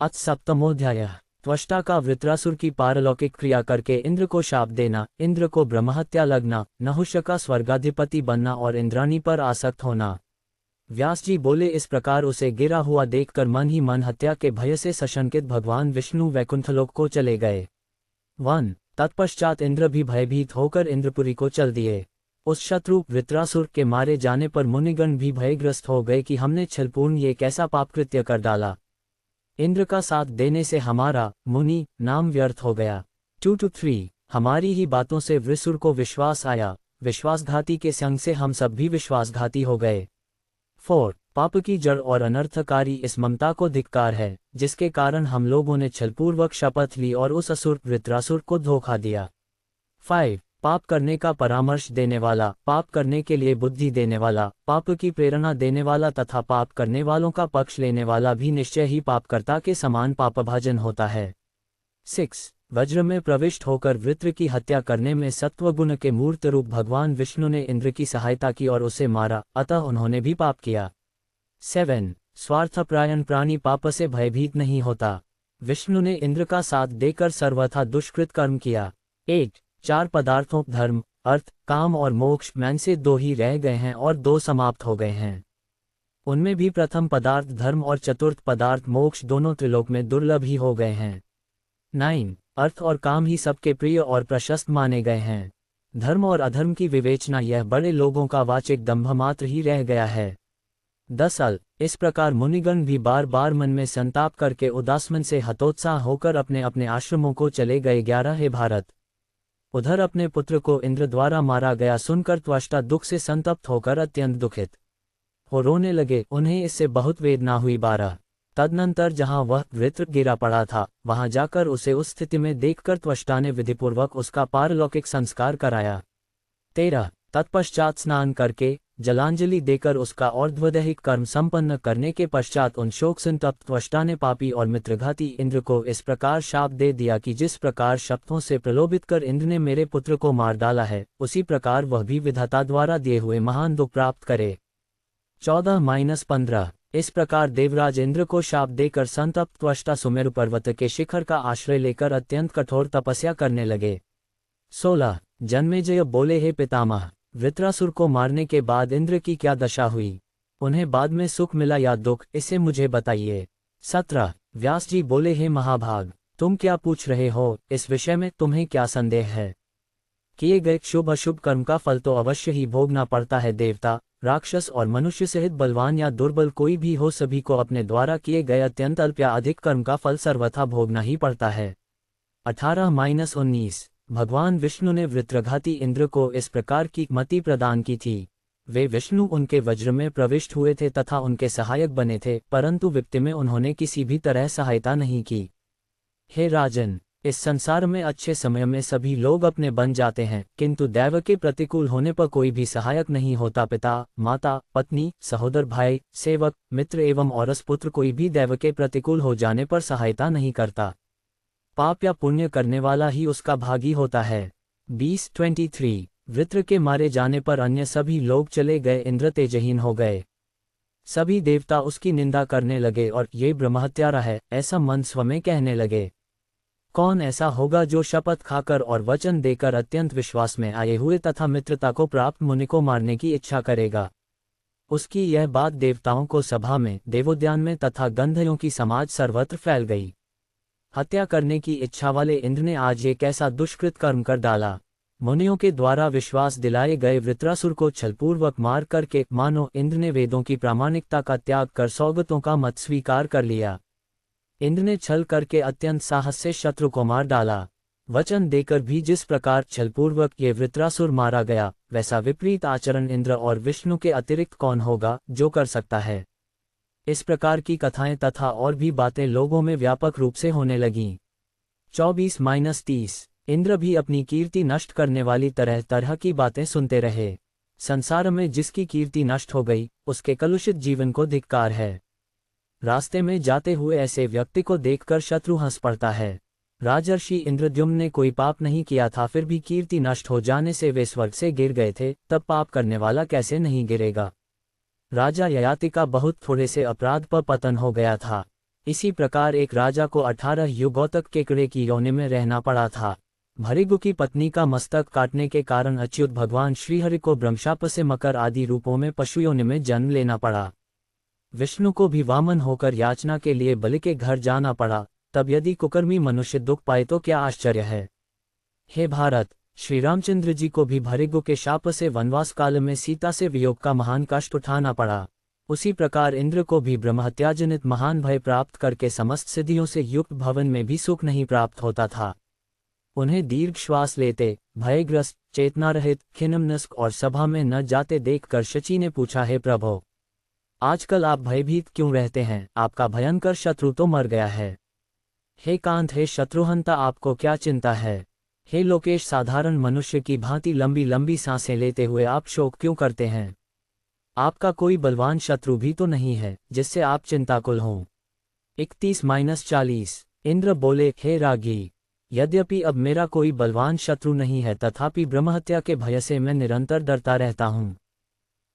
अथ सप्तमोऽध्याय। त्वष्टा का वृत्रासुर की पारलौकिक क्रिया करके इंद्र को शाप देना, इंद्र को ब्रह्महत्या लगना, नहुष का स्वर्गाधिपति बनना और इंद्राणी पर आसक्त होना। व्यास जी बोले, इस प्रकार उसे गिरा हुआ देखकर मन ही मन हत्या के भय से सशंकित भगवान विष्णु वैकुंठलोक को चले गए। 1। तत्पश्चात इंद्र भी भयभीत होकर इंद्रपुरी को चल दिए। उस शत्रु वृत्रासुर के मारे जाने पर मुनिगण भी भयग्रस्त हो गए कि हमने छलपूर्ण ये कैसा पापकृत्य कर डाला। इंद्र का साथ देने से हमारा मुनि नाम व्यर्थ हो गया। 2-3 हमारी ही बातों से वृसुर को विश्वास आया, विश्वासघाती के संग से हम सब भी विश्वासघाती हो गए। 4 पाप की जड़ और अनर्थकारी इस ममता को धिक्कार है, जिसके कारण हम लोगों ने छलपूर्वक शपथ ली और उस असुर वृत्रासुर को धोखा दिया। 5 पाप करने का परामर्श देने वाला, पाप करने के लिए बुद्धि देने वाला, पाप की प्रेरणा देने वाला तथा पाप करने वालों का पक्ष लेने वाला भी निश्चय ही पापकर्ता के समान पापभाजन होता है। 6 वज्र में प्रविष्ट होकर वृत्र की हत्या करने में सत्वगुण के मूर्त रूप भगवान विष्णु ने इंद्र की सहायता की और उसे मारा, अतः उन्होंने भी पाप किया। 7 स्वार्थपरायण प्राणी पाप से भयभीत नहीं होता, विष्णु ने इंद्र का साथ देकर सर्वथा दुष्कृत कर्म किया। 8 4 पदार्थों धर्म, अर्थ, काम और मोक्ष में से 2 ही रह गए हैं और 2 समाप्त हो गए हैं। उनमें भी प्रथम पदार्थ धर्म और चतुर्थ पदार्थ मोक्ष दोनों त्रिलोक में दुर्लभ ही हो गए हैं। 9 अर्थ और काम ही सबके प्रिय और प्रशस्त माने गए हैं। धर्म और अधर्म की विवेचना यह बड़े लोगों का वाचिक दंभ मात्र ही रह गया है। 10 इस प्रकार मुनिगण भी बार बार मन में संताप करके उदासमन से हतोत्साह होकर अपने अपने आश्रमों को चले गए। 11 हे भारत, उधर अपने पुत्र को इंद्र द्वारा मारा गया सुनकर त्वष्टा दुख से संतप्त होकर अत्यंत दुखित हो रोने लगे, उन्हें इससे बहुत वेदना हुई। 12 तदनंतर जहां वह वृत्र गिरा पड़ा था, वहां जाकर उसे उस स्थिति में देखकर त्वष्टा ने विधिपूर्वक उसका पारलौकिक संस्कार कराया। 13 तत्पश्चात स्नान करके जलांजलि देकर उसका और्ध्वदैहिक कर्म संपन्न करने के पश्चात उन शोक संतप्त त्वष्टा ने पापी और मित्रघाती इंद्र को इस प्रकार शाप दे दिया कि जिस प्रकार शब्दों से प्रलोभित कर इंद्र ने मेरे पुत्र को मार डाला है, उसी प्रकार वह भी विधाता द्वारा दिए हुए महान दुख प्राप्त करे। 14-15 इस प्रकार देवराज इंद्र को शाप देकर संतप्त त्वष्टा सुमेरु पर्वत के शिखर का आश्रय लेकर अत्यंत कठोर तपस्या करने लगे। 16 जन्मेजय बोले, हे पितामह, वृत्रासुर को मारने के बाद इंद्र की क्या दशा हुई? उन्हें बाद में सुख मिला या दुख, इसे मुझे बताइए। 17 व्यास जी बोले, हे महाभाग, तुम क्या पूछ रहे हो? इस विषय में तुम्हें क्या संदेह है? किए गए शुभ अशुभ कर्म का फल तो अवश्य ही भोगना पड़ता है। देवता, राक्षस और मनुष्य सहित बलवान या दुर्बल कोई भी हो, सभी को अपने द्वारा किए गए अत्यंत अल्प या अधिक कर्म का फल सर्वथा भोगना ही पड़ता है। 18-19 भगवान विष्णु ने वृत्रघाती इंद्र को इस प्रकार की मति प्रदान की थी। वे विष्णु उनके वज्र में प्रविष्ट हुए थे तथा उनके सहायक बने थे, परंतु विपत्ति में उन्होंने किसी भी तरह सहायता नहीं की। हे राजन, इस संसार में अच्छे समय में सभी लोग अपने बन जाते हैं, किंतु दैव के प्रतिकूल होने पर कोई भी सहायक नहीं होता। पिता, माता, पत्नी, सहोदर, भाई, सेवक, मित्र एवं औरस पुत्र कोई भी दैव के प्रतिकूल हो जाने पर सहायता नहीं करता। पाप या पुण्य करने वाला ही उसका भागी होता है। 20-23 वृत्र के मारे जाने पर अन्य सभी लोग चले गए, इंद्र तेजहीन हो गए। सभी देवता उसकी निंदा करने लगे और ये ब्रह्महत्यारा है, ऐसा मन स्व में कहने लगे। कौन ऐसा होगा जो शपथ खाकर और वचन देकर अत्यंत विश्वास में आए हुए तथा मित्रता को प्राप्त मुनि को मारने की इच्छा करेगा? उसकी यह बात देवताओं को सभा में, देवोद्यान में तथा गंधर्वों की समाज सर्वत्र फैल गई। हत्या करने की इच्छा वाले इंद्र ने आज ये कैसा दुष्कृत कर्म कर डाला। मुनियों के द्वारा विश्वास दिलाए गए वृत्रासुर को छलपूर्वक मार करके मानो इंद्र ने वेदों की प्रामाणिकता का त्याग कर सौगतों का मत स्वीकार कर लिया। इंद्र ने छल करके अत्यंत साहस से शत्रु को मार डाला। वचन देकर भी जिस प्रकार छलपूर्वक ये वृत्रासुर मारा गया, वैसा विपरीत आचरण इंद्र और विष्णु के अतिरिक्त कौन होगा जो कर सकता है? इस प्रकार की कथाएं तथा और भी बातें लोगों में व्यापक रूप से होने लगीं। 24-30 इंद्र भी अपनी कीर्ति नष्ट करने वाली तरह तरह की बातें सुनते रहे। संसार में जिसकी कीर्ति नष्ट हो गई, उसके कलुषित जीवन को धिक्कार है। रास्ते में जाते हुए ऐसे व्यक्ति को देखकर शत्रु हंस पड़ता है। राजर्षि इंद्रद्युम्न ने कोई पाप नहीं किया था, फिर भी कीर्ति नष्ट हो जाने से वे स्वर्ग से गिर गए थे, तब पाप करने वाला कैसे नहीं गिरेगा? राजा ययाति का बहुत थोड़े से अपराध पर पतन हो गया था। इसी प्रकार एक राजा को 18 युगों तक केकड़े की योनि में रहना पड़ा था। भृगु की पत्नी का मस्तक काटने के कारण अच्युत भगवान श्रीहरि को ब्रह्मशाप से मकर आदि रूपों में पशु योनि में जन्म लेना पड़ा। विष्णु को भी वामन होकर याचना के लिए बलि के घर जाना पड़ा। तब यदि कुकर्मी मनुष्य दुख पाए तो क्या आश्चर्य है। हे भारत, श्री रामचंद्र जी को भी भृगु के शाप से वनवास काल में सीता से वियोग का महान कष्ट उठाना पड़ा। उसी प्रकार इंद्र को भी ब्रह्महत्याजनित महान भय प्राप्त करके समस्त सिद्धियों से युक्त भवन में भी सुख नहीं प्राप्त होता था। उन्हें दीर्घ श्वास लेते, भयग्रस्त, चेतनारहित, खिन्नमनस्क और सभा में न जाते देखकर शची ने पूछा, हे प्रभो, आजकल आप भयभीत क्यों रहते हैं? आपका भयंकर शत्रु तो मर गया है। हे कांत, हे शत्रुहंता, आपको क्या चिंता है? हे लोकेश, साधारण मनुष्य की भांति लंबी लंबी सांसें लेते हुए आप शोक क्यों करते हैं? आपका कोई बलवान शत्रु भी तो नहीं है जिससे आप चिंताकुल हों। 31-40 इंद्र बोले, हे रागी, यद्यपि अब मेरा कोई बलवान शत्रु नहीं है, तथापि ब्रह्महत्या के भय से मैं निरंतर डरता रहता हूँ।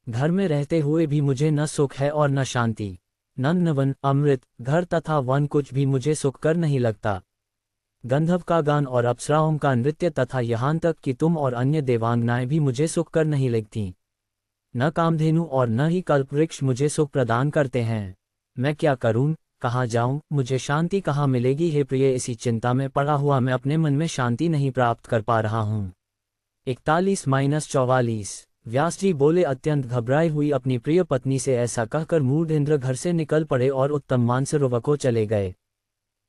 घर में रहते हुए भी मुझे न सुख है और न शांति। नंदनवन, अमृत, घर तथा वन कुछ भी मुझे सुखकर नहीं लगता। गंधर्व का गान और अप्सराओं का नृत्य तथा यहाँ तक कि तुम और अन्य देवांगनाएं भी मुझे सुखकर नहीं लगती। न कामधेनु और न ही कल्पवृक्ष मुझे सुख प्रदान करते हैं। मैं क्या करूं, कहाँ जाऊं, मुझे शांति कहाँ मिलेगी? हे प्रिय, इसी चिंता में पड़ा हुआ मैं अपने मन में शांति नहीं प्राप्त कर पा रहा हूँ। 41-44 व्यास जी बोले, अत्यंत घबराई हुई अपनी प्रिय पत्नी से ऐसा कहकर मूढ़ इंद्र घर से निकल पड़े और उत्तम मानसरोवर को चले गए।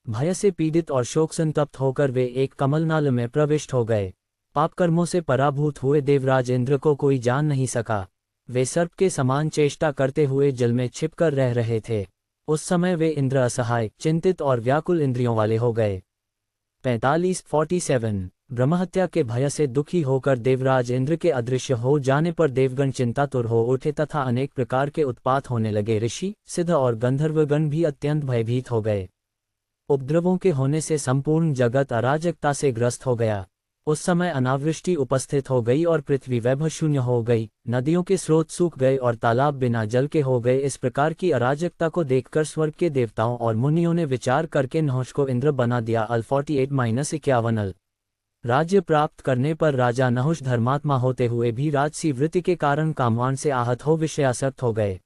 भय से पीड़ित और शोक संतप्त होकर वे एक कमलनाल में प्रविष्ट हो गए। पापकर्मों से पराभूत हुए देवराज इंद्र को कोई जान नहीं सका। वे सर्प के समान चेष्टा करते हुए जल में छिपकर रह रहे थे। उस समय वे इंद्र असहाय, चिंतित और व्याकुल इंद्रियों वाले हो गए। 45-47 ब्रह्महत्या के भय से दुखी होकर देवराज इंद्र के अदृश्य हो जाने पर देवगण चिंतातुर हो उठे तथा अनेक प्रकार के उत्पात होने लगे। ऋषि, सिद्ध और गंधर्वगण भी अत्यंत भयभीत हो गए। उपद्रवों के होने से संपूर्ण जगत अराजकता से ग्रस्त हो गया। उस समय अनावृष्टि उपस्थित हो गई और पृथ्वी वैभव शून्य हो गई। नदियों के स्रोत सूख गए और तालाब बिना जल के हो गए। इस प्रकार की अराजकता को देखकर स्वर्ग के देवताओं और मुनियों ने विचार करके नहुष को इंद्र बना दिया। 48-51 राज्य प्राप्त करने पर राजा नहुष धर्मात्मा होते हुए भी राजसी वृत्ति के कारण कामवान से आहत हो विषयासक्त हो गए।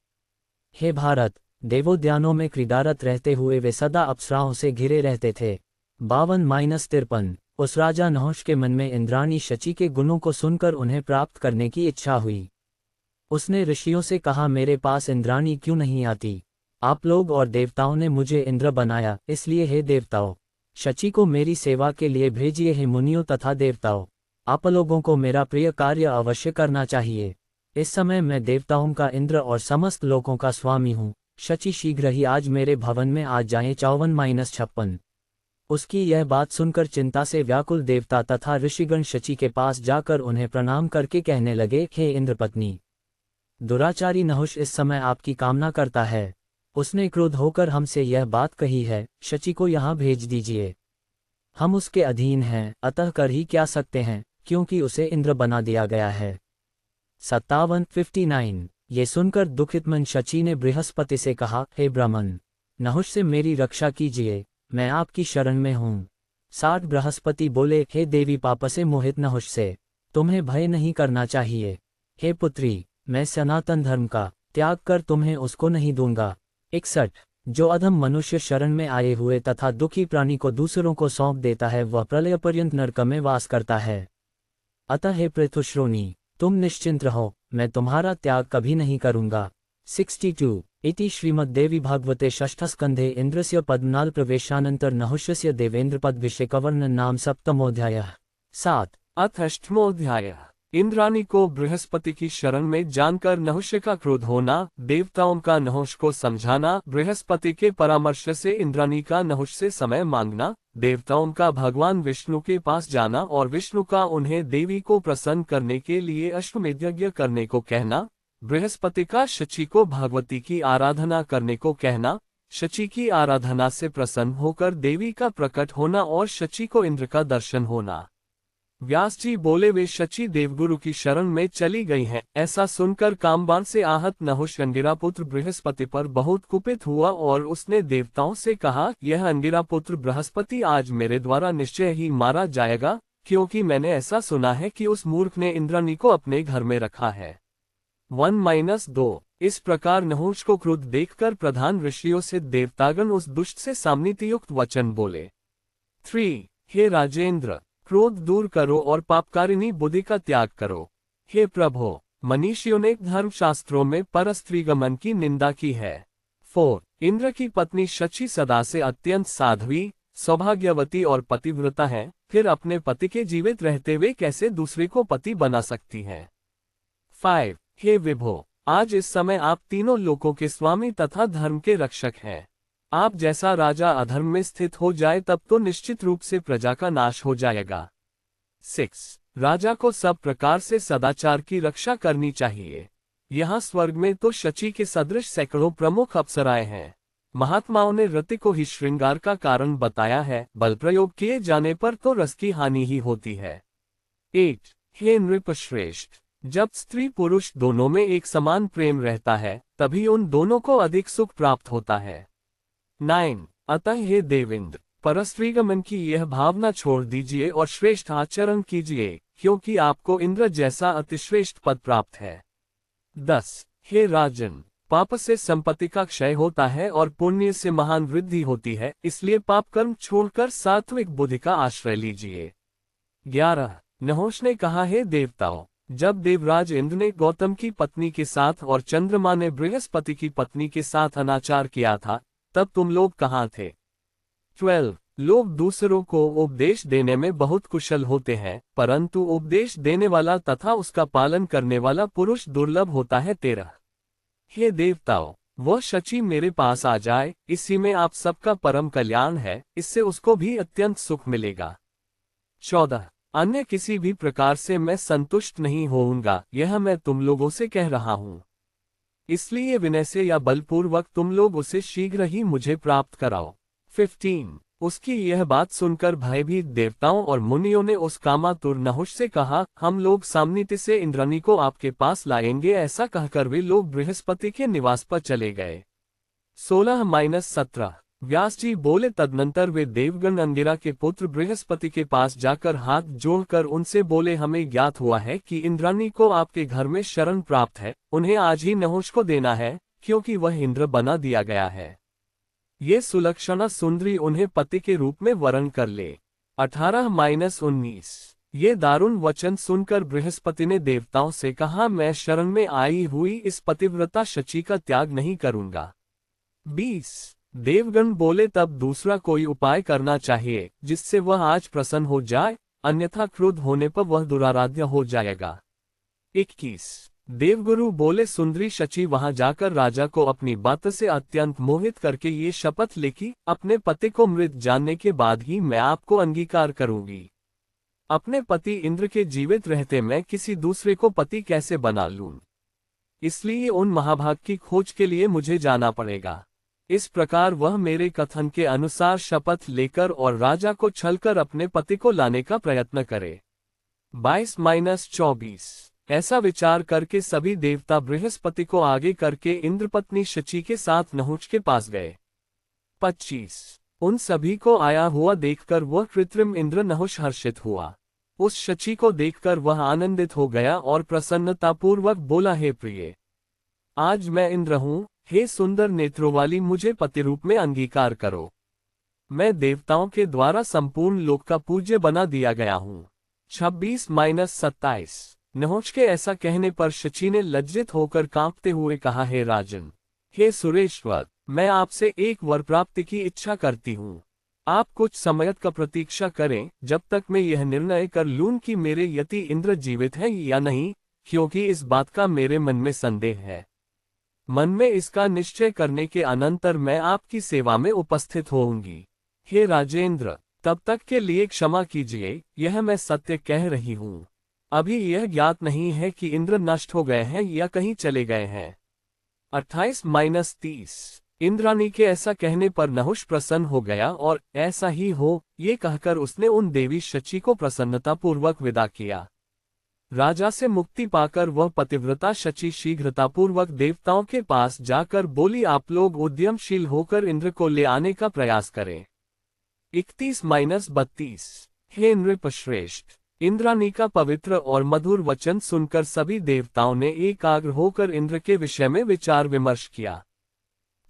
हे भारत, देवोद्यानों में क्रीडारत रहते हुए वे सदा अप्सराओं से घिरे रहते थे। 52-53 उस राजा नहुष के मन में इंद्राणी शची के गुणों को सुनकर उन्हें प्राप्त करने की इच्छा हुई। उसने ऋषियों से कहा, मेरे पास इंद्राणी क्यों नहीं आती? आप लोग और देवताओं ने मुझे इंद्र बनाया, इसलिए हे देवताओं, शची को मेरी सेवा के लिए भेजिए। हे मुनियों तथा देवताओं, आप लोगों को मेरा प्रिय कार्य अवश्य करना चाहिए। इस समय मैं देवताओं का इंद्र और समस्त लोगों का स्वामी हूँ। शची शीघ्र ही आज मेरे भवन में आ जाएं। 54-56 उसकी यह बात सुनकर चिंता से व्याकुल देवता तथा ऋषिगण शची के पास जाकर उन्हें प्रणाम करके कहने लगे, हे इंद्रपत्नी, दुराचारी नहुष इस समय आपकी कामना करता है। उसने क्रोध होकर हमसे यह बात कही है, शची को यहाँ भेज दीजिए। हम उसके अधीन हैं, अतः कर ही क्या सकते हैं, क्योंकि उसे इंद्र बना दिया गया है। 57-59 ये सुनकर दुखित मन शची ने बृहस्पति से कहा, हे ब्राह्मण, नहुष से मेरी रक्षा कीजिए, मैं आपकी शरण में हूँ। 60 बृहस्पति बोले, हे देवी पाप से मोहित नहुष से तुम्हें भय नहीं करना चाहिए। हे पुत्री, मैं सनातन धर्म का त्याग कर तुम्हें उसको नहीं दूंगा। 61 जो अधम मनुष्य शरण में आए हुए तथा दुखी प्राणी को दूसरों को सौंप देता है वह प्रलय पर्यंत नरक में वास करता है। अतः हे पृथुश्रोणी, तुम निश्चिंत रहो, मैं तुम्हारा त्याग कभी नहीं करूंगा। 62 इति श्रीमद्देवी भागवते षष्ठस्कन्धे इन्द्रस्य पद्मनाल प्रवेशानंतर नहुष्यस्य देवेन्द्रपदभिषेकवर्णन नाम सप्तमोऽध्यायः। 7 अथ अष्टमोऽध्यायः। इंद्राणी को बृहस्पति की शरण में जानकर नहुष्य का क्रोध होना, देवताओं का नहुष को समझाना, बृहस्पति के परामर्श से इंद्राणी का नहुष से समय मांगना, देवताओं का भगवान विष्णु के पास जाना और विष्णु का उन्हें देवी को प्रसन्न करने के लिए अश्वमेध यज्ञ करने को कहना, बृहस्पति का शची को भगवती की आराधना करने को कहना, शची की आराधना से प्रसन्न होकर देवी का प्रकट होना और शची को इंद्र का दर्शन होना। व्यास जी बोले, वे शची देवगुरु की शरण में चली गई हैं। ऐसा सुनकर कामबाण से आहत नहुष अंगिरापुत्र बृहस्पति पर बहुत कुपित हुआ और उसने देवताओं से कहा, यह अंगिरापुत्र बृहस्पति आज मेरे द्वारा निश्चय ही मारा जाएगा, क्योंकि मैंने ऐसा सुना है कि उस मूर्ख ने इंद्राणी को अपने घर में रखा है। 1-2 इस प्रकार नहुष को क्रुद्ध देखकर प्रधान ऋषियों से देवतागण उस दुष्ट से सामनीतियुक्त वचन बोले। 3 हे राजेंद्र, क्रोध दूर करो और पापकारिणी बुद्धि का त्याग करो। हे प्रभो, मनीषियों ने धर्मशास्त्रों में परस्त्रीगमन की निंदा की है। 4 इंद्र की पत्नी शची सदा से अत्यंत साध्वी, सौभाग्यवती और पतिव्रता है, फिर अपने पति के जीवित रहते हुए कैसे दूसरे को पति बना सकती है। 5 हे विभो, आज इस समय आप तीनों लोकों के स्वामी तथा धर्म के रक्षक हैं। आप जैसा राजा अधर्म में स्थित हो जाए तब तो निश्चित रूप से प्रजा का नाश हो जाएगा। 6 राजा को सब प्रकार से सदाचार की रक्षा करनी चाहिए। यहाँ स्वर्ग में तो शची के सदृश सैकड़ों प्रमुख अप्सराएं हैं। महात्माओं ने रति को ही श्रृंगार का कारण बताया है, बल प्रयोग किए जाने पर तो रस की हानि ही होती है। 8 हे नृपश्रेष्ठ, जब स्त्री पुरुष दोनों में एक समान प्रेम रहता है तभी उन दोनों को अधिक सुख प्राप्त होता है। 9 अतः हे देवेंद्र, परस्त्रीगमन की यह भावना छोड़ दीजिए और श्रेष्ठ आचरण कीजिए, क्योंकि आपको इंद्र जैसा अतिश्रेष्ठ पद प्राप्त है। 10 हे राजन, पाप से संपत्ति का क्षय होता है और पुण्य से महान वृद्धि होती है, इसलिए पाप कर्म छोड़कर सात्विक बुद्धि का आश्रय लीजिए। 11 नहुष ने कहा, हे देवताओं, जब देवराज इंद्र ने गौतम की पत्नी के साथ और चंद्रमा ने बृहस्पति की पत्नी के साथ अनाचार किया था, तब तुम लोग कहाँ थे। 12 लोग दूसरों को उपदेश देने में बहुत कुशल होते हैं, परंतु उपदेश देने वाला तथा उसका पालन करने वाला पुरुष दुर्लभ होता है। 13 हे देवताओं, वह शची मेरे पास आ जाए, इसी में आप सबका परम कल्याण है, इससे उसको भी अत्यंत सुख मिलेगा। 14 अन्य किसी भी प्रकार से मैं संतुष्ट नहीं होऊंगा, यह मैं तुम लोगों से कह रहा हूँ। इसलिए विनय से या बलपूर्वक तुम लोग उसे शीघ्र ही मुझे प्राप्त कराओ। 15 उसकी यह बात सुनकर भयभीत देवताओं और मुनियों ने उस कामातुर नहुष से कहा, हम लोग सामनीति से इंद्राणी को आपके पास लाएंगे। ऐसा कहकर वे लोग बृहस्पति के निवास पर चले गए। 16-17 व्यास जी बोले, तदनंतर वे देवगण अंगिरा के पुत्र बृहस्पति के पास जाकर हाथ जोड़कर उनसे बोले, हमें ज्ञात हुआ है कि इंद्राणी को आपके घर में शरण प्राप्त है, उन्हें आज ही नहुष को देना है, क्योंकि वह इंद्र बना दिया गया है। ये सुलक्षणा सुंदरी उन्हें पति के रूप में वरण कर ले। 18-19 ये दारुण वचन सुनकर बृहस्पति ने देवताओं से कहा, मैं शरण में आई हुई इस पतिव्रता शची का त्याग नहीं करूंगा। 20 देवगण बोले, तब दूसरा कोई उपाय करना चाहिए जिससे वह आज प्रसन्न हो जाए, अन्यथा क्रुद्ध होने पर वह दुराराध्य हो जाएगा। 21 देवगुरु बोले, सुंदरी शची वहां जाकर राजा को अपनी बात से अत्यंत मोहित करके ये शपथ ले कि अपने पति को मृत जानने के बाद ही मैं आपको अंगीकार करूंगी। अपने पति इंद्र के जीवित रहते मैं किसी दूसरे को पति कैसे बना लूं, इसलिए उन महाभाग की खोज के लिए मुझे जाना पड़ेगा। इस प्रकार वह मेरे कथन के अनुसार शपथ लेकर और राजा को छलकर अपने पति को लाने का प्रयत्न करे। 22-24 ऐसा विचार करके सभी देवता बृहस्पति को आगे करके इंद्रपत्नी शची के साथ नहुष के पास गए। 25 उन सभी को आया हुआ देखकर वह कृत्रिम इंद्र नहुष हर्षित हुआ। उस शची को देखकर वह आनंदित हो गया और प्रसन्नतापूर्वक बोला, हे प्रिय, आज मैं इंद्र हूँ, हे सुंदर नेत्रों वाली, मुझे पति रूप में अंगीकार करो। मैं देवताओं के द्वारा संपूर्ण लोक का पूज्य बना दिया गया हूँ। 26-27 नहुष के ऐसा कहने पर शची ने लज्जित होकर कांपते हुए कहा, हे राजन, हे सुरेश्वर, मैं आपसे एक वर प्राप्ति की इच्छा करती हूँ। आप कुछ समय का प्रतीक्षा करें, जब तक मैं यह निर्णय कर लूं कि मेरे यति इंद्र जीवित है या नहीं, क्योंकि इस बात का मेरे मन में संदेह है। मन में इसका निश्चय करने के अनंतर मैं आपकी सेवा में उपस्थित होऊंगी। हे राजेंद्र, तब तक के लिए क्षमा कीजिए, यह मैं सत्य कह रही हूँ। अभी यह ज्ञात नहीं है कि इंद्र नष्ट हो गए हैं या कहीं चले गए हैं। 28-30 इंद्राणी के ऐसा कहने पर नहुष प्रसन्न हो गया और ऐसा ही हो, ये कहकर उसने उन देवी शची को प्रसन्नतापूर्वक विदा किया। राजा से मुक्ति पाकर वह पतिव्रता शची शीघ्रतापूर्वक देवताओं के पास जाकर बोली, आप लोग उद्यमशील होकर इंद्र को ले आने का प्रयास करें। 31-32 हे नृपश्रेष्ठ, इंद्राणी का पवित्र और मधुर वचन सुनकर सभी देवताओं ने एकाग्र होकर इंद्र के विषय में विचार विमर्श किया।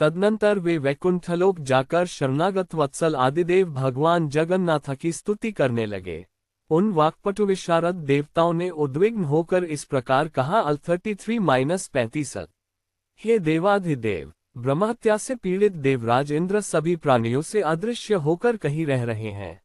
तदनंतर वे वैकुंठलोक जाकर शरणागत वत्सल आदिदेव भगवान जगन्नाथ की स्तुति करने लगे। उन वाक्पटु विशारद देवताओं ने उद्विग्न होकर इस प्रकार कहा, 33-35 हे देवाधिदेव, ब्रह्महत्या से पीड़ित देवराज इंद्र सभी प्राणियों से अदृश्य होकर कहीं रह रहे हैं।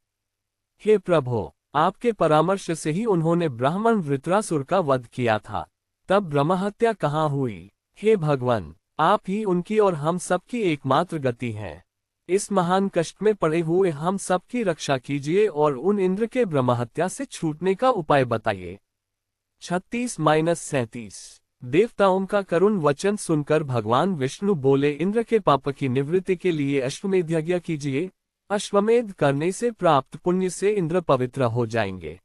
हे प्रभो, आपके परामर्श से ही उन्होंने ब्राह्मण वृत्रासुर का वध किया था, तब ब्रह्महत्या कहाँ हुई? हे भगवान, आप ही उनकी और हम सबकी एकमात्र गति हैं। इस महान कष्ट में पड़े हुए हम सबकी रक्षा कीजिए और उन इंद्र के ब्रह्महत्या से छूटने का उपाय बताइए। 36-37 देवताओं का करुण वचन सुनकर भगवान विष्णु बोले, इंद्र के पाप की निवृत्ति के लिए अश्वमेध यज्ञ कीजिए। अश्वमेध करने से प्राप्त पुण्य से इंद्र पवित्र हो जाएंगे।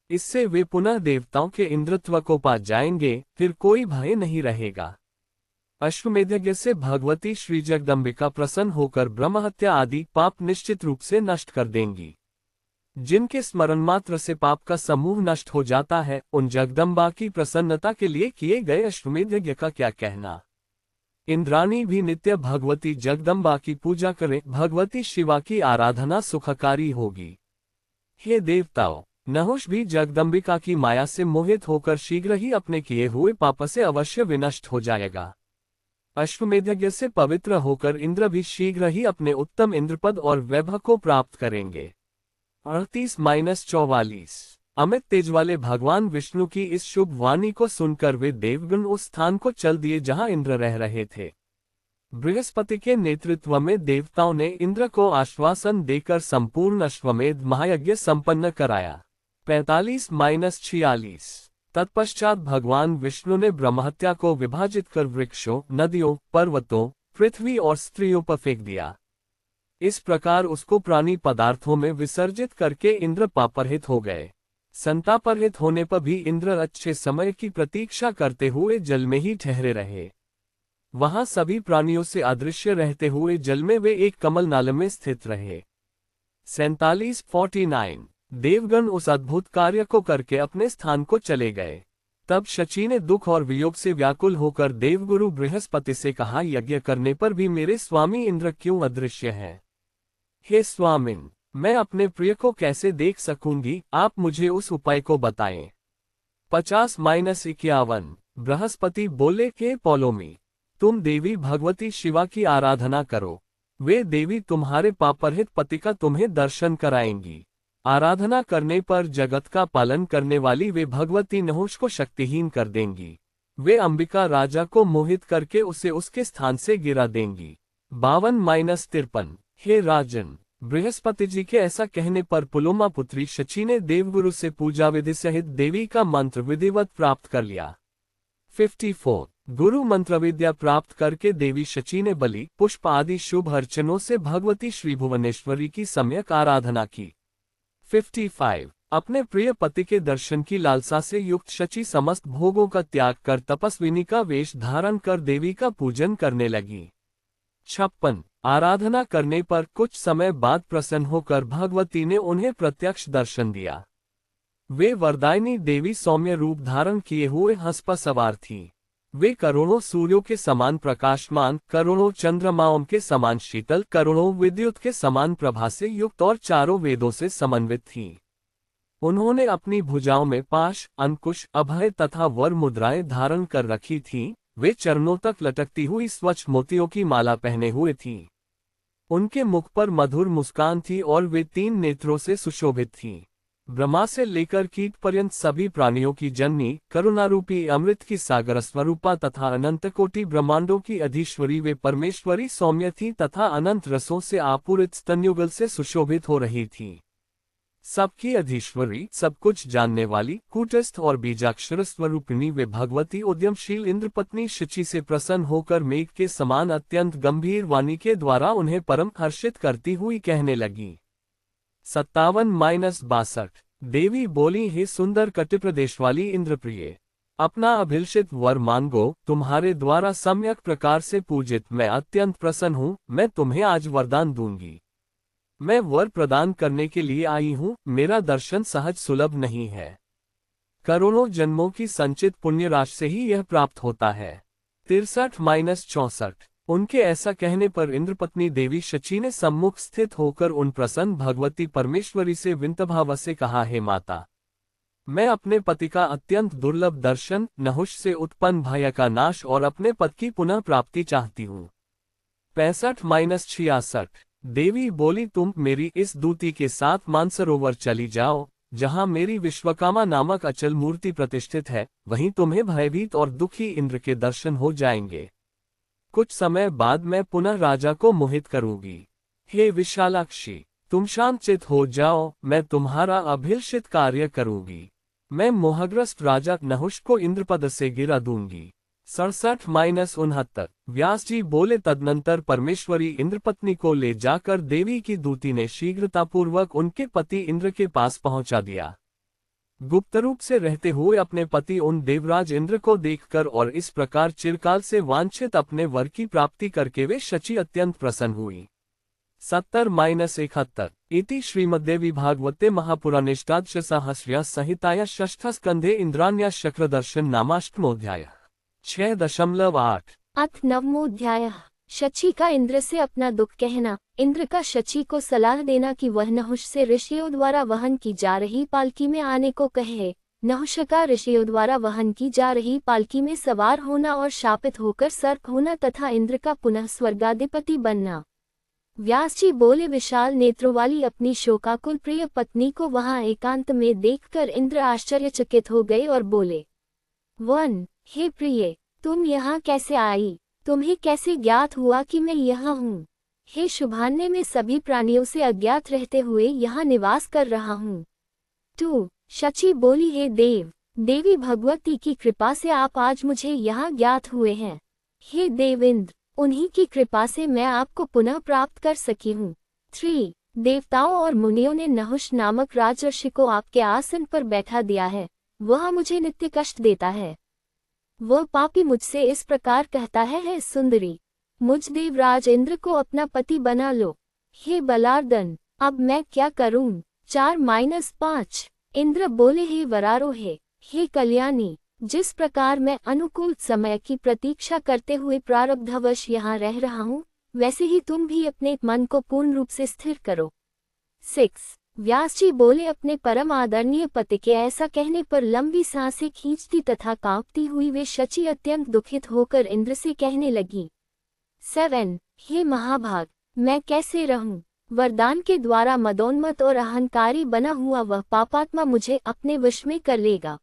इससे वे पुनः देवताओं के इंद्रत्व को पा जाएंगे, फिर कोई भय नहीं रहेगा। अश्वमेध यज्ञ से भगवती श्री जगदम्बिका प्रसन्न होकर ब्रह्महत्या आदि पाप निश्चित रूप से नष्ट कर देंगी। जिनके स्मरण मात्र से पाप का समूह नष्ट हो जाता है, उन जगदम्बा की प्रसन्नता के लिए किए गए अश्वमेध यज्ञ का क्या कहना। इंद्राणी भी नित्य भगवती जगदम्बा की पूजा करें, भगवती शिवा की आराधना सुखकारी होगी। हे देवताओं, नहुष भी जगदम्बिका की माया से मोहित होकर शीघ्र ही अपने किए हुए पाप से अवश्य विनष्ट हो जाएगा। अश्वमेध यज्ञ से पवित्र होकर इंद्र भी शीघ्र ही अपने उत्तम इंद्रपद और वैभव को प्राप्त करेंगे। 38-44 अमित तेज वाले भगवान विष्णु की इस शुभ वाणी को सुनकर वे देवगण उस स्थान को चल दिए जहां इंद्र रह रहे थे। बृहस्पति के नेतृत्व में देवताओं ने इंद्र को आश्वासन देकर संपूर्ण अश्वमेध महायज्ञ संपन्न कराया। 45-46 तत्पश्चात भगवान विष्णु ने ब्रह्महत्या को विभाजित कर वृक्षों, नदियों, पर्वतों, पृथ्वी और स्त्रियों पर फेंक दिया। इस प्रकार उसको प्राणी पदार्थों में विसर्जित करके इंद्र पापरहित हो गए। संतापरहित होने पर भी इंद्र अच्छे समय की प्रतीक्षा करते हुए जल में ही ठहरे रहे। वहां सभी प्राणियों से अदृश्य रहते हुए जल में वे एक कमल नाल में स्थित रहे। 47-49 देवगण उस अद्भुत कार्य को करके अपने स्थान को चले गए। तब शची ने दुख और वियोग से व्याकुल होकर देवगुरु बृहस्पति से कहा, यज्ञ करने पर भी मेरे स्वामी इंद्र क्यों अदृश्य हैं? हे स्वामिन, मैं अपने प्रिय को कैसे देख सकूंगी, आप मुझे उस उपाय को बताएं। 50-51 बृहस्पति बोले, के पौलोमी, तुम देवी भगवती शिवा की आराधना करो। वे देवी तुम्हारे पापरहित पति का तुम्हें दर्शन कराएंगी। आराधना करने पर जगत का पालन करने वाली वे भगवती नहुष को शक्तिहीन कर देंगी। वे अंबिका राजा को मोहित करके उसे उसके स्थान से गिरा देंगी। 52-53 हे राजन, बृहस्पति जी के ऐसा कहने पर पुलोमा पुत्री शची ने देवगुरु से पूजा विधि सहित देवी का मंत्र विधिवत प्राप्त कर लिया। 54 गुरु मंत्र विद्या प्राप्त करके देवी शची ने बलि, पुष्प आदि शुभ अर्चनों से भगवती श्री भुवनेश्वरी की सम्यक आराधना की। 55 अपने प्रिय पति के दर्शन की लालसा से युक्त शची समस्त भोगों का त्याग कर तपस्विनी का वेश धारण कर देवी का पूजन करने लगी। 56 आराधना करने पर कुछ समय बाद प्रसन्न होकर भगवती ने उन्हें प्रत्यक्ष दर्शन दिया। वे वरदायिनी देवी सौम्य रूप धारण किए हुए हंस पर सवार थीं। वे करोड़ों सूर्यों के समान प्रकाशमान, करोड़ों चंद्रमाओं के समान शीतल, करोड़ों विद्युत के समान प्रभा से युक्त और चारों वेदों से समन्वित थीं। उन्होंने अपनी भुजाओं में पाश, अंकुश, अभय तथा वर मुद्राएं धारण कर रखी थीं। वे चरणों तक लटकती हुई स्वच्छ मोतियों की माला पहने हुए थीं। उनके मुख पर मधुर मुस्कान थी और वे 3 नेत्रों से सुशोभित थीं। ब्रह्मा से लेकर कीट पर्यंत सभी प्राणियों की जननी, करुणारूपी अमृत की सागर स्वरूपा तथा अनंत कोटि ब्रह्मांडों की अधीश्वरी वे परमेश्वरी सौम्य थी तथा अनंत रसों से आपूरित स्तनयुगल से सुशोभित हो रही थी। सबकी अधीश्वरी, सब कुछ जानने वाली, कूटस्थ और बीजाक्षर स्वरूपिणी वे भगवती उद्यमशील इंद्रपत्नी शची से प्रसन्न होकर मेघ के समान अत्यंत गंभीर वाणी के द्वारा उन्हें परम हर्षित करती हुई कहने लगी। 57-62 देवी बोली, हे सुंदर कटिप्रदेश वाली इंद्रप्रिय, अपना अभिलषित वर मांगो, तुम्हारे द्वारा सम्यक प्रकार से पूजित मैं अत्यंत प्रसन्न हूँ। मैं तुम्हें आज वरदान दूंगी। मैं वर प्रदान करने के लिए आई हूँ। मेरा दर्शन सहज सुलभ नहीं है, करोड़ों जन्मों की संचित पुण्य राशि से ही यह प्राप्त होता है। 63-64 उनके ऐसा कहने पर इंद्रपत्नी देवी शची ने सम्मुख स्थित होकर उन प्रसन्न भगवती परमेश्वरी से विनम्रभाव से कहा, हे माता, मैं अपने पति का अत्यंत दुर्लभ दर्शन, नहुष से उत्पन्न भय का नाश और अपने पति की पुनः प्राप्ति चाहती हूँ। 65-66 देवी बोली, तुम मेरी इस दूती के साथ मानसरोवर चली जाओ, जहाँ मेरी विश्वकामा नामक अचल मूर्ति प्रतिष्ठित है। वहीं तुम्हें भयभीत और दुखी इंद्र के दर्शन हो जाएंगे। कुछ समय बाद मैं पुनः राजा को मोहित करूंगी। हे विशालाक्षी, तुम शांतचित हो जाओ, मैं तुम्हारा अभिलषित कार्य करूंगी। मैं मोहग्रस्त राजा नहुष को इंद्रपद से गिरा दूंगी। 67-69 व्यास जी बोले, तदनंतर परमेश्वरी इंद्रपत्नी को ले जाकर देवी की दूती ने शीघ्रतापूर्वक उनके पति इंद्र के पास पहुंचा दिया। गुप्त रूप से रहते हुए अपने पति उन देवराज इंद्र को देखकर और इस प्रकार चिरकाल से वांछित अपने वर की प्राप्ति करके वे शची अत्यंत प्रसन्न हुई। 70-71 इति श्रीमद्देवी भागवते महापुराणेष्टादशसहस्र्या संहिताया षष्ठस्कन्धे इंद्राण्या शक्रदर्शन नामाष्टमोऽध्यायः 6.8 अथ नवमोऽध्यायः शची का इंद्र से अपना दुख कहना। इंद्र का शची को सलाह देना कि वह नहुष से ऋषियों द्वारा वहन की जा रही पालकी में आने को कहे। नहुष का ऋषियों द्वारा वहन की जा रही पालकी में सवार होना और शापित होकर सर्प होना तथा इंद्र का पुनः स्वर्गाधिपति बनना। व्यास जी बोले, विशाल नेत्रों वाली अपनी शोकाकुल प्रिय पत्नी को वहां एकांत में देखकर इंद्र आश्चर्यचकित हो गए और बोले, वन, हे प्रिय, तुम यहाँ कैसे आई? तुम्हें कैसे ज्ञात हुआ कि मैं यहाँ हूँ? हे शुभान्य, मैं सभी प्राणियों से अज्ञात रहते हुए यहाँ निवास कर रहा हूँ। 2 शची बोली, हे देव, देवी भगवती की कृपा से आप आज मुझे यहाँ ज्ञात हुए हैं। हे देवेंद्र, उन्हीं की कृपा से मैं आपको पुनः प्राप्त कर सकी हूँ। 3 देवताओं और मुनियों ने नहुष नामक राजर्षि को आपके आसन पर बैठा दिया है। वह मुझे नित्य कष्ट देता है। वह पापी मुझसे इस प्रकार कहता है, हे सुंदरी, मुझ देवराज इंद्र को अपना पति बना लो। हे बलार्दन, अब मैं क्या करूं? 4-5 इंद्र बोले, हे वरारोहे, हे कल्याणी, जिस प्रकार मैं अनुकूल समय की प्रतीक्षा करते हुए प्रारब्धवश यहाँ रह रहा हूँ, वैसे ही तुम भी अपने मन को पूर्ण रूप से स्थिर करो। 6 व्यास जी बोले, अपने परम आदरणीय पति के ऐसा कहने पर लंबी सांसें खींचती तथा कांपती हुई वे शची अत्यंत दुखित होकर इंद्र से कहने लगी। 7 हे महाभाग, मैं कैसे रहूं? वरदान के द्वारा मदोन्मत और अहंकारी बना हुआ वह पापात्मा मुझे अपने वश में कर लेगा।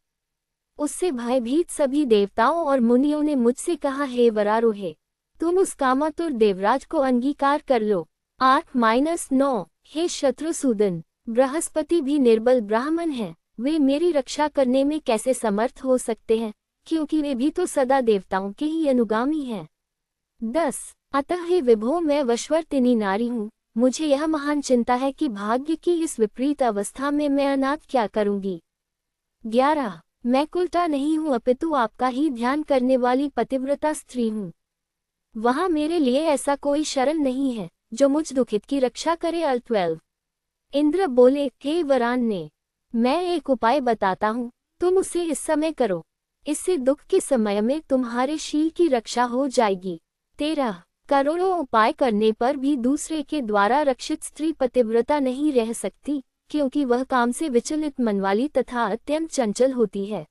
उससे भयभीत सभी देवताओं और मुनियों ने मुझसे कहा, हे वरारोहे, तुम उस कामातुर देवराज को अंगीकार कर लो। 8-9 हे शत्रुसूदन, बृहस्पति भी निर्बल ब्राह्मण हैं। वे मेरी रक्षा करने में कैसे समर्थ हो सकते हैं, क्योंकि वे भी तो सदा देवताओं के ही अनुगामी हैं। 10 अतः हे विभो, मैं वशवर्तिनी नारी हूँ। मुझे यह महान चिंता है कि भाग्य की इस विपरीत अवस्था में मैं अनाथ क्या करूँगी। 11 मैं कुलटा नहीं हूँ, अपितु आपका ही ध्यान करने वाली पतिव्रता स्त्री हूँ। वहाँ मेरे लिए ऐसा कोई शरण नहीं है जो मुझ दुखित की रक्षा करे। 12 इंद्र बोले, हे वरान्य, मैं एक उपाय बताता हूँ, तुम उसे इस समय करो। इससे दुख के समय में तुम्हारे शील की रक्षा हो जाएगी। 13 करोड़ों उपाय करने पर भी दूसरे के द्वारा रक्षित स्त्री पतिव्रता नहीं रह सकती, क्योंकि वह काम से विचलित मन वाली तथा अत्यंत चंचल होती है।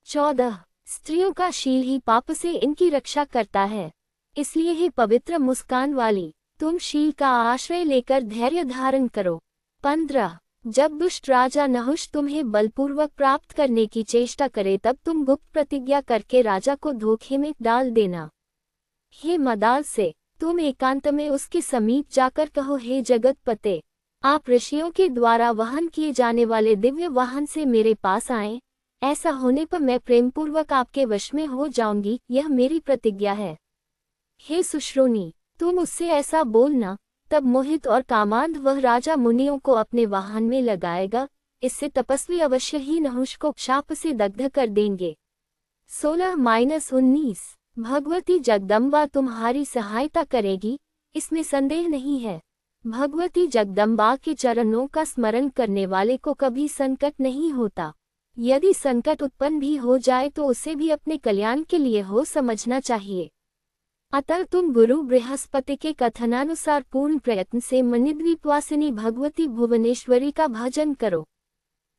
14 स्त्रियों का शील ही पाप से इनकी रक्षा करता है। इसलिए हे पवित्र मुस्कान वाली, तुम शील का आश्रय लेकर धैर्य धारण करो। 15 जब दुष्ट राजा नहुष तुम्हें बलपूर्वक प्राप्त करने की चेष्टा करे, तब तुम गुप्त प्रतिज्ञा करके राजा को धोखे में डाल देना। हे मदाल से, तुम एकांत में उसके समीप जाकर कहो, हे जगतपते, आप ऋषियों के द्वारा वहन किए जाने वाले दिव्य वाहन से मेरे पास आएं। ऐसा होने पर मैं प्रेमपूर्वक आपके वश में हो जाऊंगी, यह मेरी प्रतिज्ञा है। हे सुश्रोणी, तुम उससे ऐसा बोलना। तब मोहित और कामांध वह राजा मुनियों को अपने वाहन में लगाएगा। इससे तपस्वी अवश्य ही नहुष को शाप से दग्ध कर देंगे। 16-19 भगवती जगदम्बा तुम्हारी सहायता करेगी, इसमें संदेह नहीं है। भगवती जगदम्बा के चरणों का स्मरण करने वाले को कभी संकट नहीं होता। यदि संकट उत्पन्न भी हो जाए तो उसे भी अपने कल्याण के लिए हो समझना चाहिए। अतः तुम गुरु बृहस्पति के कथनानुसार पूर्ण प्रयत्न से मणिद्वीपवासिनी भगवती भुवनेश्वरी का भजन करो।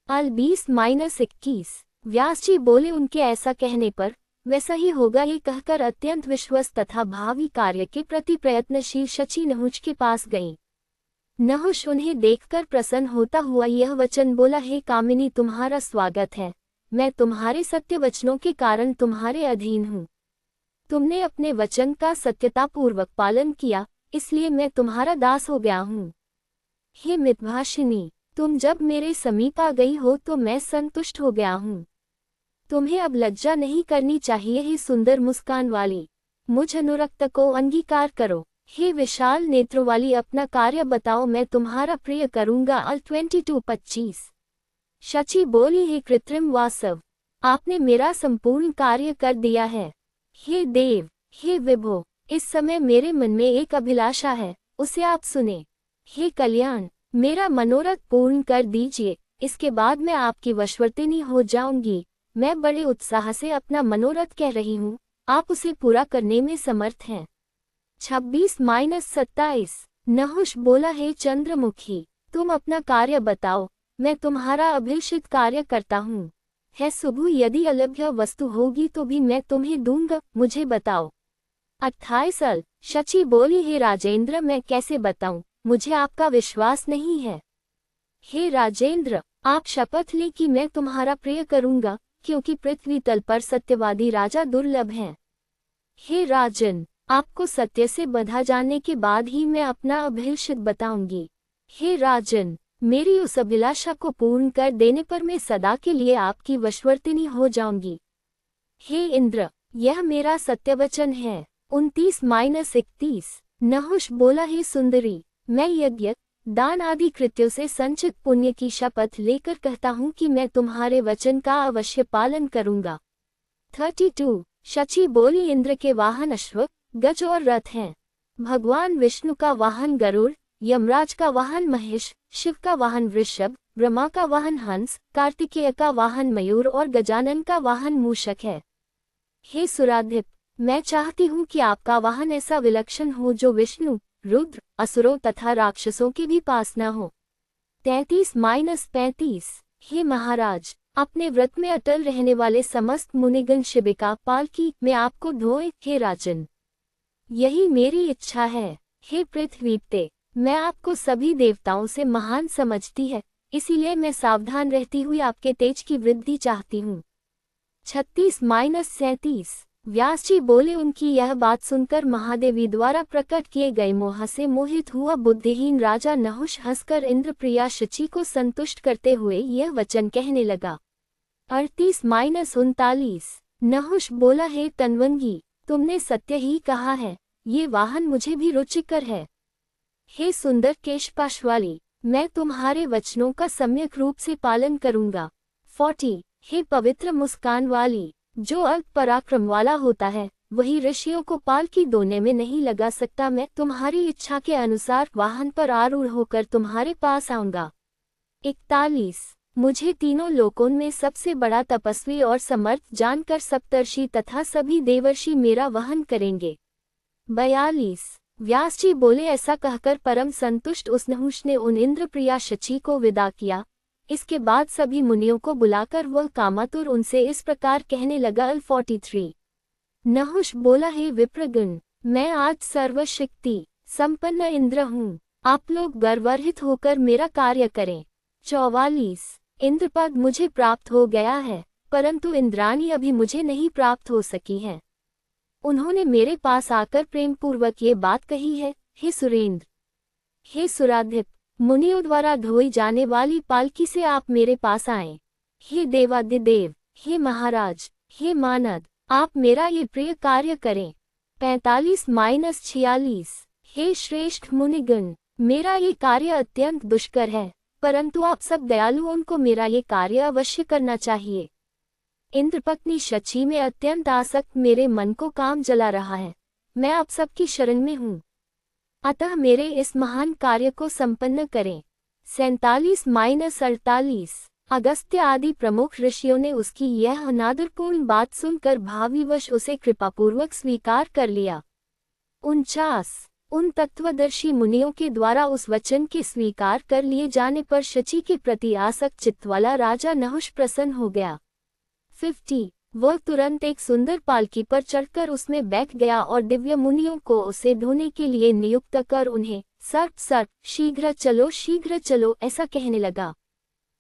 अल 20-21 व्यास जी बोले, उनके ऐसा कहने पर वैसा ही होगा, ये कहकर अत्यंत विश्वस्त तथा भावी कार्य के प्रति प्रयत्नशील शची नहुष के पास गईं। नहुष उन्हें देखकर प्रसन्न होता हुआ यह वचन बोला, हे कामिनी, तुम्हारा स्वागत है। मैं तुम्हारे सत्य वचनों के कारण तुम्हारे अधीन हूँ। तुमने अपने वचन का सत्यतापूर्वक पालन किया, इसलिए मैं तुम्हारा दास हो गया हूँ। हे मितभाषिनी, तुम जब मेरे समीप आ गई हो तो मैं संतुष्ट हो गया हूँ। तुम्हें अब लज्जा नहीं करनी चाहिए। हे सुंदर मुस्कान वाली, मुझ अनुरक्त को अंगीकार करो। हे विशाल नेत्रों वाली, अपना कार्य बताओ, मैं तुम्हारा प्रिय करूंगा। अल 22-25 शची बोली, हे कृत्रिम वासव, आपने मेरा संपूर्ण कार्य कर दिया है। हे देव, हे विभो, इस समय मेरे मन में एक अभिलाषा है, उसे आप सुने। हे कल्याण, मेरा मनोरथ पूर्ण कर दीजिए, इसके बाद मैं आपकी वशवर्तिनी हो जाऊंगी। मैं बड़े उत्साह से अपना मनोरथ कह रही हूँ, आप उसे पूरा करने में समर्थ हैं। 26-27 नहुष बोला, हे चंद्रमुखी, तुम अपना कार्य बताओ, मैं तुम्हारा अभिलषित कार्य करता हूँ। है सुबह, यदि अलभ्य वस्तु होगी तो भी मैं तुम्हें दूंगा, मुझे बताओ। 28 अल शची बोली, हे राजेंद्र, मैं कैसे बताऊं, मुझे आपका विश्वास नहीं है। हे राजेंद्र, आप शपथ लें कि मैं तुम्हारा प्रिय करूंगा, क्योंकि पृथ्वी तल पर सत्यवादी राजा दुर्लभ हैं। हे राजन, आपको सत्य से बंधा जाने के बाद ही मैं अपना अभिलषित बताऊंगी। हे राजन, मेरी उस अभिलाषा को पूर्ण कर देने पर मैं सदा के लिए आपकी वशवर्तिनी हो जाऊंगी। हे इंद्र, यह मेरा सत्यवचन है। 29-31 नहुष बोला, हे सुंदरी, मैं यज्ञ, दान आदि कृत्यों से संचित पुण्य की शपथ लेकर कहता हूँ कि मैं तुम्हारे वचन का अवश्य पालन करूंगा। 32 शची बोली, इंद्र के वाहन अश्व, गज और रथ हैं। भगवान विष्णु का वाहन गरुड़, यमराज का वाहन महेश, शिव का वाहन वृषभ, ब्रह्मा का वाहन हंस, कार्तिकेय का वाहन मयूर और गजानन का वाहन मूषक है। हे सुराधिप, मैं चाहती हूँ कि आपका वाहन ऐसा विलक्षण हो जो विष्णु, रुद्र, असुरों तथा राक्षसों के भी पास न हो। 33-35 हे महाराज, अपने व्रत में अटल रहने वाले समस्त मुनिगण शिबिका पालकी में आपको ढोए। हे राजन, यही मेरी इच्छा है। हे पृथ्वीपते, मैं आपको सभी देवताओं से महान समझती है, इसीलिए मैं सावधान रहती हुई आपके तेज की वृद्धि चाहती हूँ। 36-37 व्यास जी बोले, उनकी यह बात सुनकर महादेवी द्वारा प्रकट किए गए मोह से मोहित हुआ बुद्धिहीन राजा नहुष हंसकर इंद्र प्रिया शची को संतुष्ट करते हुए यह वचन कहने लगा। 38-39 नहुष बोला, हे तन्वंगी, तुमने सत्य ही कहा है, ये वाहन मुझे भी रुचिकर है। हे सुंदर केशपाश वाली, मैं तुम्हारे वचनों का सम्यक रूप से पालन करूंगा। 40 हे पवित्र मुस्कान वाली, जो अल्प पराक्रम वाला होता है वही ऋषियों को पालकी दोने में नहीं लगा सकता। मैं तुम्हारी इच्छा के अनुसार वाहन पर आरूढ़ होकर तुम्हारे पास आऊंगा। 41 मुझे तीनों लोकों में सबसे बड़ा तपस्वी और समर्थ जानकर सप्तर्षि तथा सभी देवर्षि मेरा वहन करेंगे। 42 व्यास जी बोले, ऐसा कहकर परम संतुष्ट उस नहुष ने उन इंद्र प्रिया शची को विदा किया। इसके बाद सभी मुनियों को बुलाकर वह कामातुर उनसे इस प्रकार कहने लगा। 43 नहुष बोला, हे विप्रगण, मैं आज सर्वशक्ति संपन्न इंद्र हूँ, आप लोग गर्वरहित होकर मेरा कार्य करें। 44 इंद्रपद मुझे प्राप्त हो गया है, परंतु इंद्राणी अभी मुझे नहीं प्राप्त हो सकी है। उन्होंने मेरे पास आकर प्रेम पूर्वक ये बात कही है। हे सुरेंद्र, हे सुराधिप, मुनियों द्वारा ढोई जाने वाली पालकी से आप मेरे पास आए। हे देवादिदेव, हे महाराज, हे मानद, आप मेरा ये प्रिय कार्य करें। 45-46 हे श्रेष्ठ मुनिगण, मेरा ये कार्य अत्यंत दुष्कर है, परंतु आप सब दयालुओं को मेरा ये कार्य अवश्य करना चाहिए। इंद्रपत्नी शची में अत्यंत आसक्त मेरे मन को काम जला रहा है। मैं आप सबकी शरण में हूँ, अतः मेरे इस महान कार्य को संपन्न करें। 47-48 अगस्त्य आदि प्रमुख ऋषियों ने उसकी यह अनादरपूर्ण बात सुनकर भाविवश उसे कृपापूर्वक स्वीकार कर लिया। 49 उन तत्वदर्शी मुनियों के द्वारा उस वचन के स्वीकार कर लिए जाने पर शची के प्रति आसक्त चित्त वाला राजा नहुष प्रसन्न हो गया। 50 वह तुरंत एक सुंदर पालकी पर चढ़कर उसमें बैठ गया और दिव्य मुनियों को उसे ढोने के लिए नियुक्त कर उन्हें सर्प सर्प शीघ्र चलो ऐसा कहने लगा।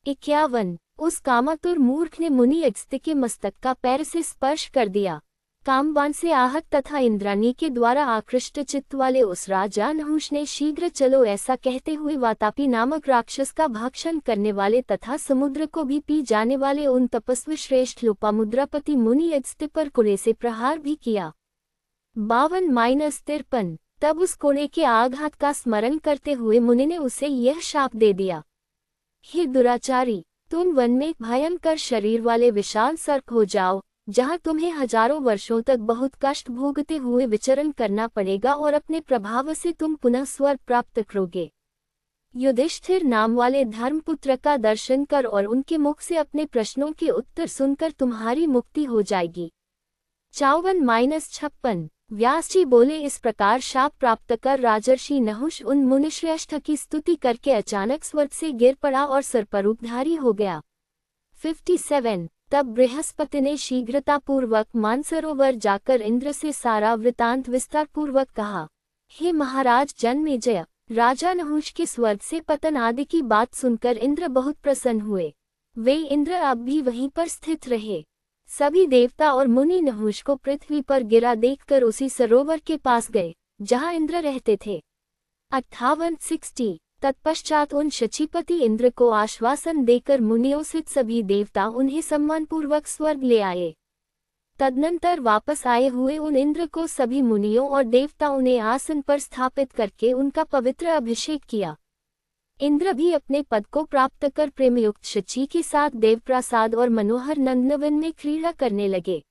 51 उस कामातुर मूर्ख ने मुनि अगस्त्य के मस्तक का पैर से स्पर्श कर दिया। कामबाण से आहत तथा इंद्राणी के द्वारा आकृष्ट चित्त वाले उस राजा नहुष ने शीघ्र चलो ऐसा कहते हुए वातापी नामक राक्षस का भक्षण करने वाले तथा समुद्र को भी पी जाने वाले उन तपस्वी श्रेष्ठ लोपामुद्रापति मुनि अगस्त्य पर कुड़े से प्रहार भी किया। 52-53 तब उस कुड़े के आघात का स्मरण करते हुए मुनि ने उसे यह शाप दे दिया। हे दुराचारी, तुम वन में भयंकर शरीर वाले विशाल सर्प हो जाओ, जहाँ तुम्हें हजारों वर्षों तक बहुत कष्ट भोगते हुए विचरण करना पड़ेगा और अपने प्रभाव से तुम पुनः स्वर्ग प्राप्त करोगे। युधिष्ठिर नाम वाले धर्मपुत्र का दर्शन कर और उनके मुख से अपने प्रश्नों के उत्तर सुनकर तुम्हारी मुक्ति हो जाएगी। 54-56 व्यास जी बोले, इस प्रकार शाप प्राप्त कर राजर्षि नहुष उन मुनिश्रेष्ठ की स्तुति करके अचानक स्वर्ग से गिर पड़ा और सर्परूपधारी हो गया। 57 तब बृहस्पति ने शीघ्रतापूर्वक मानसरोवर जाकर इंद्र से सारा वृतांत विस्तारपूर्वक कहा। हे महाराज जन्मेजय, राजा नहुष के स्वर्ग से पतन आदि की बात सुनकर इंद्र बहुत प्रसन्न हुए। वे इंद्र अब भी वहीं पर स्थित रहे। सभी देवता और मुनि नहुष को पृथ्वी पर गिरा देखकर उसी सरोवर के पास गए जहां इंद्र रहते थे। 58-60 तत्पश्चात उन शचीपति इंद्र को आश्वासन देकर मुनियों से सभी देवता उन्हें सम्मानपूर्वक स्वर्ग ले आए। तदनंतर वापस आए हुए उन इंद्र को सभी मुनियों और देवताओं ने आसन पर स्थापित करके उनका पवित्र अभिषेक किया। इंद्र भी अपने पद को प्राप्त कर प्रेमयुक्त शची के साथ देवप्रासाद और मनोहर नंदनवन में क्रीड़ा करने लगे।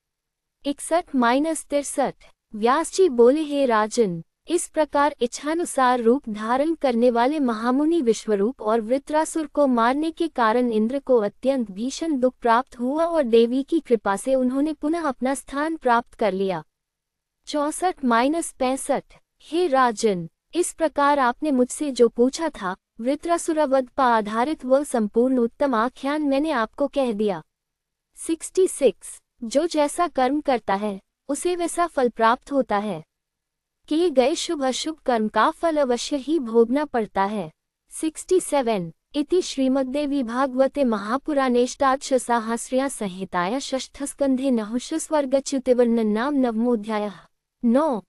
61-63 व्यास जी बोले, हे राजन, इस प्रकार इच्छानुसार रूप धारण करने वाले महामुनि विश्वरूप और वृत्रासुर को मारने के कारण इंद्र को अत्यंत भीषण दुख प्राप्त हुआ और देवी की कृपा से उन्होंने पुनः अपना स्थान प्राप्त कर लिया। 64-65 हे राजन, इस प्रकार आपने मुझसे जो पूछा था, वृत्रासुरवध पर आधारित वह संपूर्ण उत्तम आख्यान मैंने आपको कह दिया। 66 जो जैसा कर्म करता है उसे वैसा फल प्राप्त होता है। किए गए शुभ अशुभ कर्म का फल अवश्य ही भोगना पड़ता है। 67 इति श्रीमद्देवी भागवते महापुराणेष्टादशसाहस्र्या संहिताया षष्ठस्कन्धे नहुष स्वर्गच्युतिवर्णनं नाम नवमोऽध्यायः। 9